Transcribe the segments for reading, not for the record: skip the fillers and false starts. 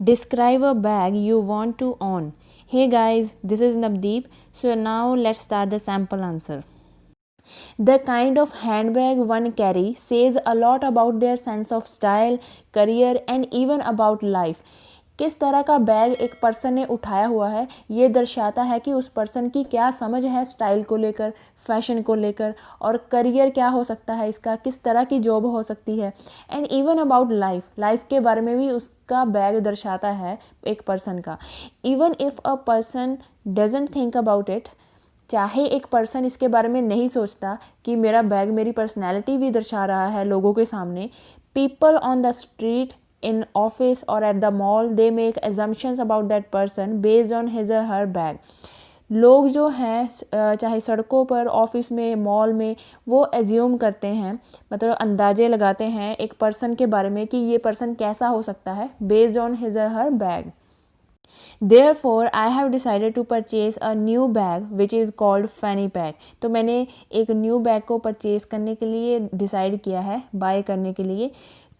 Describe a bag you want to own. Hey guys, this is Navdeep. So now let's start the sample answer. The kind of handbag one carries says a lot about their sense of style, career and even about life. किस तरह का bag एक person ने उठाया हुआ है ये दर्शाता है कि उस पर्सन की क्या समझ है स्टाइल को लेकर, फैशन को लेकर, और करियर क्या हो सकता है इसका, किस तरह की जॉब हो सकती है, एंड इवन अबाउट लाइफ के बारे में भी उसका बैग दर्शाता है एक पर्सन का. Even if a person doesn't think about it, चाहे एक पर्सन इसके बारे में नहीं सोचता कि मेरा बैग मेरी पर्सनैलिटी भी दर्शा रहा है लोगों के सामने, people on the street, in office or at the mall, they make assumptions about that person based on his or her bag. लोग जो हैं चाहे सड़कों पर, ऑफिस में, मॉल में, वो एज्यूम करते हैं, मतलब अंदाजे लगाते हैं एक पर्सन के बारे में कि ये पर्सन कैसा हो सकता है बेस्ड ऑन हिज और हर bag. Therefore, I have decided to purchase a new bag which is called fanny pack. तो मैंने एक न्यू बैग को परचेज करने के लिए डिसाइड किया है, बाय करने के लिए,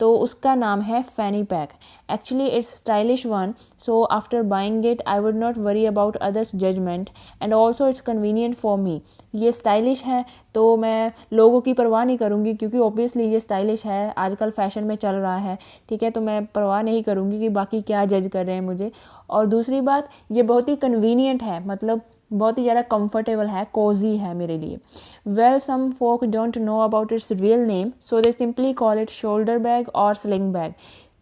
तो उसका नाम है fanny pack. Actually it's stylish one, so after buying it I would not worry about others judgement and also it's convenient for me. ये स्टाइलिश है तो मैं लोगों की परवाह नहीं करूँगी, क्योंकि ऑब्वियसली ये स्टाइलिश है, आजकल फैशन में चल रहा है, ठीक है, तो मैं परवाह नहीं करूँगी कि बाकी क्या जज कर रहे हैं मुझे. और दूसरी बात, ये बहुत ही कन्वीनियंट है, मतलब बहुत ही ज़्यादा कंफर्टेबल है, कोजी है मेरे लिए. Well, some folk don't know about its real name, so they simply call it shoulder bag और स्लिंग बैग.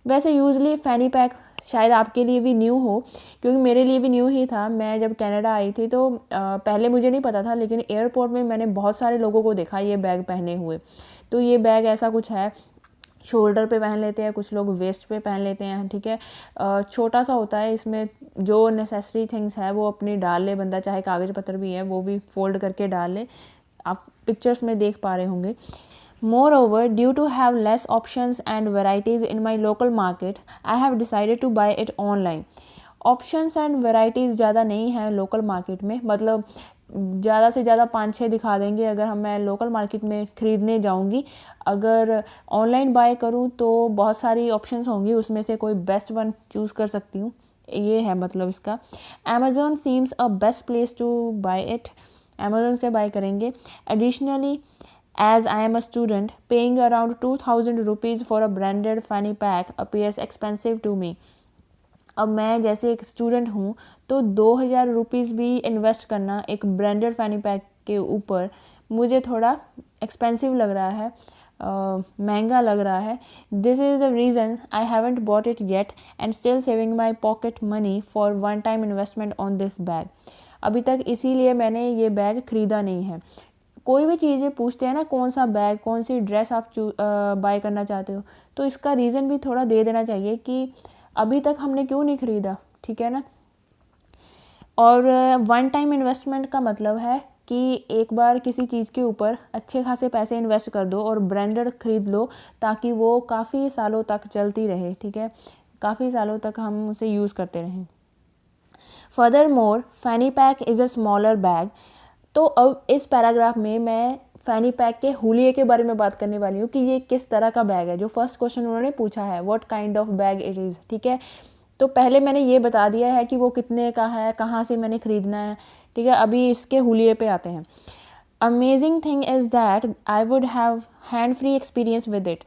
वैसे यूजली फैनी पैक शायद आपके लिए भी न्यू हो, क्योंकि मेरे लिए भी न्यू ही था. मैं जब कनाडा आई थी तो पहले मुझे नहीं पता था, लेकिन एयरपोर्ट में मैंने बहुत सारे लोगों को देखा ये बैग पहने हुए. तो ये बैग ऐसा कुछ है, शोल्डर पे पहन लेते हैं, कुछ लोग वेस्ट पे पहन लेते हैं, ठीक है. छोटा सा होता है, इसमें जो नेसेसरी थिंग्स है वो अपनी डाल ले बंदा, चाहे कागज़ पत्र भी है वो भी फोल्ड करके डाल ले. आप पिक्चर्स में देख पा रहे होंगे. Moreover, due to have less options and varieties in my local market, I have decided to buy it online. Options and varieties ज़्यादा नहीं है लोकल मार्केट में, मतलब ज़्यादा से ज़्यादा 5-6 दिखा देंगे अगर मैं लोकल मार्केट में ख़रीदने जाऊंगी. अगर ऑनलाइन बाय करूं तो बहुत सारी ऑप्शंस होंगी, उसमें से कोई बेस्ट वन चूज़ कर सकती हूँ, ये है मतलब इसका. Amazon seems a best place to buy it. Amazon से बाय करेंगे. Additionally, as I am a student, paying around 2000 rupees for a branded fanny pack appears expensive to me. अब मैं जैसे एक स्टूडेंट हूँ तो 2000 रुपीज़ भी इन्वेस्ट करना एक ब्रांडेड फैनी पैक के ऊपर मुझे थोड़ा एक्सपेंसिव लग रहा है, महंगा लग रहा है. This is the reason I haven't bought it yet and still saving my pocket money for one time investment on this bag. अभी तक इसीलिए मैंने ये बैग ख़रीदा नहीं है. कोई भी चीज़ें पूछते हैं ना, कौन सा बैग, कौन सी ड्रेस आप बाय करना चाहते हो, तो इसका रीज़न भी थोड़ा दे देना चाहिए कि अभी तक हमने क्यों नहीं ख़रीदा, ठीक है ना. और वन टाइम इन्वेस्टमेंट का मतलब है कि एक बार किसी चीज़ के ऊपर अच्छे खासे पैसे इन्वेस्ट कर दो और ब्रांडेड ख़रीद लो, ताकि वो काफ़ी सालों तक चलती रहे, ठीक है, काफ़ी सालों तक हम उसे यूज़ करते रहें. Furthermore, fanny pack is a smaller bag. तो अब इस पैराग्राफ में मैं फैनी पैक के हुलिये के बारे में बात करने वाली हूँ कि ये किस तरह का बैग है. जो फर्स्ट क्वेश्चन उन्होंने पूछा है, what kind of bag it is, ठीक है, तो पहले मैंने ये बता दिया है कि वो कितने का है, कहाँ से मैंने ख़रीदना है, ठीक है. अभी इसके हुलिये पे आते हैं. Amazing thing is that I would have hand free experience with it.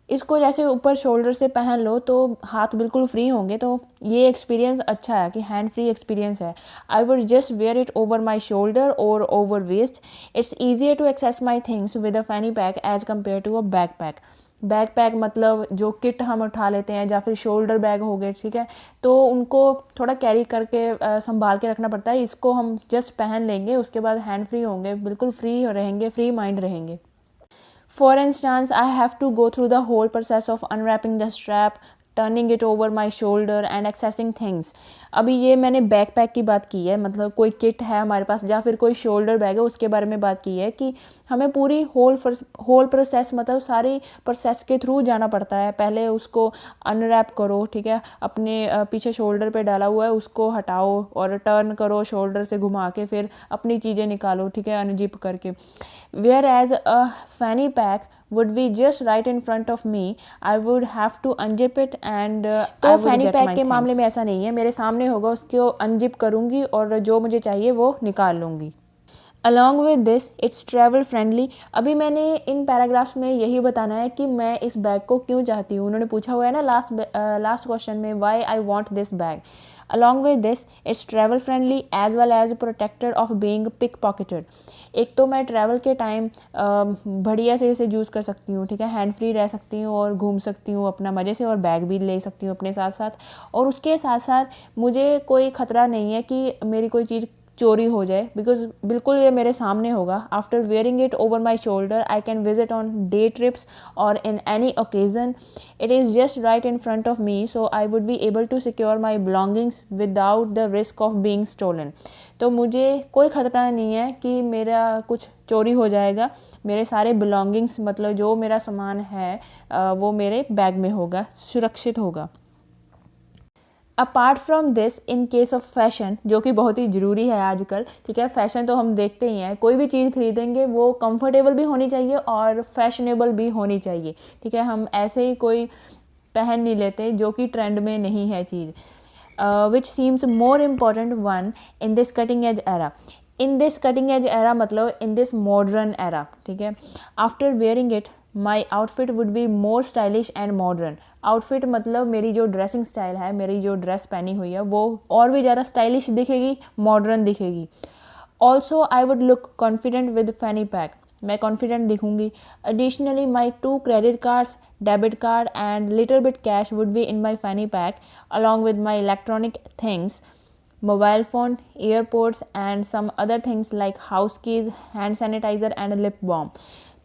इसको जैसे ऊपर शोल्डर से पहन लो तो हाथ बिल्कुल फ्री होंगे, तो ये एक्सपीरियंस अच्छा है कि हैंड फ्री एक्सपीरियंस है. I would just wear it over my shoulder और over waist. It's easier to access my things with a fanny pack as compare to a back pack. Back pack मतलब जो kit हम उठा लेते हैं, या फिर शोल्डर बैग हो गए, ठीक है, तो उनको थोड़ा कैरी करके संभाल के रखना पड़ता है. इसको हम जस्ट पहन लेंगे, उसके बाद हैंड फ्री होंगे, बिल्कुल फ्री रहेंगे, फ्री माइंड रहेंगे. For instance, I have to go through the whole process of unwrapping the strap, turning it over my shoulder and accessing things. अभी ये मैंने बैकपैक की बात की है, मतलब कोई किट है हमारे पास या फिर कोई शोल्डर बैग है, उसके बारे में बात की है कि हमें पूरी होल प्रोसेस, मतलब सारी प्रोसेस के थ्रू जाना पड़ता है. पहले उसको अनरैप करो, ठीक है, अपने पीछे शोल्डर पे डाला हुआ है उसको हटाओ और टर्न करो शोल्डर से घुमा के, फिर अपनी चीज़ें निकालो, ठीक है, अनजिप करके. Whereas a fanny pack would be just right in front of me. I would have to unzip it and तो फैनी पैक के मामले में ऐसा नहीं है, मेरे सामने होगा, उसको अनजिप करूँगी और जो मुझे चाहिए वो निकाल लूँगी. Along with this it's travel friendly. अभी मैंने इन पैराग्राफ्स में यही बताना है कि मैं इस बैग को क्यों चाहती हूँ. उन्होंने पूछा हुआ है ना लास्ट क्वेश्चन में, why I want this bag. Along with this it's travel friendly as well as protected of being pickpocketed. एक तो मैं ट्रैवल के टाइम बढ़िया से इसे यूज़ कर सकती हूँ, ठीक है, हैंड फ्री रह सकती हूँ और घूम सकती हूँ अपना मज़े से, और बैग भी ले सकती हूँ अपने साथ साथ. और उसके साथ साथ मुझे कोई ख़तरा नहीं है कि मेरी कोई चीज़ चोरी हो जाए, बिकॉज बिल्कुल ये मेरे सामने होगा. After wearing it over my shoulder I can visit on day trips और in any occasion. It is just right in front of me, so I would be able to secure my belongings without the risk of being stolen. तो मुझे कोई ख़तरा नहीं है कि मेरा कुछ चोरी हो जाएगा. मेरे सारे बिलोंगिंग्स, मतलब जो मेरा सामान है वो मेरे बैग में होगा, सुरक्षित होगा. Apart from this, in case of fashion, जो कि बहुत ही ज़रूरी है आजकल, ठीक है, फैशन तो हम देखते ही हैं, कोई भी चीज़ खरीदेंगे वो कंफर्टेबल भी होनी चाहिए और फैशनेबल भी होनी चाहिए, ठीक है. हम ऐसे ही कोई पहन नहीं लेते जो कि ट्रेंड में नहीं है चीज़. Which seems more important one in this cutting edge era. In this cutting edge era मतलब इन दिस मॉडर्न एरा, ठीक है. After wearing it my outfit would be more stylish and modern. Outfit मतलब मेरी जो dressing style है, मेरी जो dress पहनी हुई है वो और भी ज़्यादा स्टाइलिश दिखेगी, मॉडर्न दिखेगी. Also I would look confident with fanny pack. मैं कॉन्फिडेंट दिखूंगी. Additionally my 2 credit cards, debit card and little bit cash would be in my fanny pack along with my electronic things, mobile phone, AirPods and some other things like house keys, hand sanitiser and lip balm.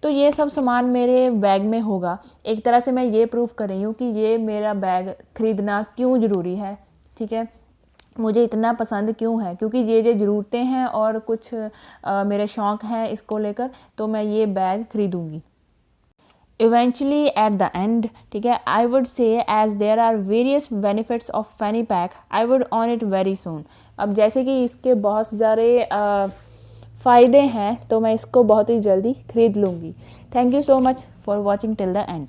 तो ये सब सामान मेरे bag में होगा. एक तरह से मैं ये प्रूव कर रही हूँ कि ये मेरा बैग ख़रीदना क्यों ज़रूरी है, ठीक है, मुझे इतना पसंद क्यों है, क्योंकि ये ज़रूरतें हैं और कुछ मेरे शौक़ हैं इसको लेकर, तो मैं ये बैग ख़रीदूँगी. इवेंचुअली एट द एंड, ठीक है, I would say as there are various benefits of fanny pack I would own it very soon. अब जैसे कि इसके बहुत सारे फ़ायदे हैं तो मैं इसको बहुत ही जल्दी ख़रीद लूँगी. Thank you so much for watching till the end.